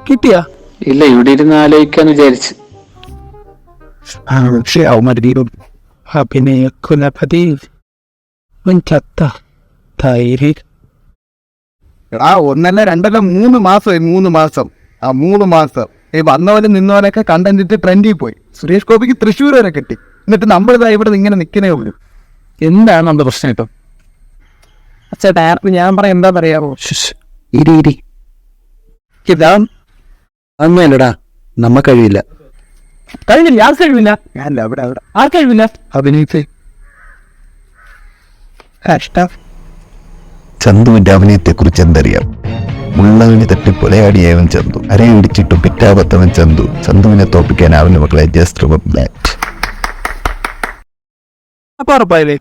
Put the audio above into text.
കിട്ടിയാ? ഇല്ല, ഇവിടെ ഇരുന്ന് ആലോചിക്കാന്ന് വിചാരിച്ചു. പക്ഷേ അവന്മാരും അഭിനയ കുലപതി ചത്ത തൈര്. എടാ, 1 2 3 മാസമായി. 3 മാസം. ആ 3 മാസം ഈ വന്നവനും നിന്നവനൊക്കെ കണ്ടന്റ് ട്രെൻഡിൽ പോയി. സുരേഷ് ഗോപിക്ക് തൃശ്ശൂർ വരെ കിട്ടി. എന്നിട്ട് നമ്മളിതാ ഇവിടെ ഇങ്ങനെ നിൽക്കുന്നേ ഉള്ളൂ. എന്താണ് നമ്മുടെ പ്രശ്നം ഇപ്പം? ചേട്ടാ, ഞാൻ പറയാം എന്താ പറയാമോ? ഇരി ഇതാ അന്നല്ലടാ, നമ്മ കഴിയില്ല. കഴിഞ്ഞില്ല. ആർക്ക് കഴിവില്ല? ഞാനല്ല, അവിടെ ആർക്ക് കഴിവില്ല? അഭിനയിച്ചേ. ചന്തുവിന്റെ അഭിനയത്തെക്കുറിച്ച് എന്തറിയാം? മുള്ളവന് തട്ടി പൊലയാടിയവൻ ചന്തു, അരയിടിച്ചിട്ടു പിറ്റാപത്തവൻ ചന്തു. ചന്തുവിനെ തോപ്പിക്കാനാവില്ല മക്കളെ. Just remember that. അപ്പൊ ഉറപ്പായില്ലേ?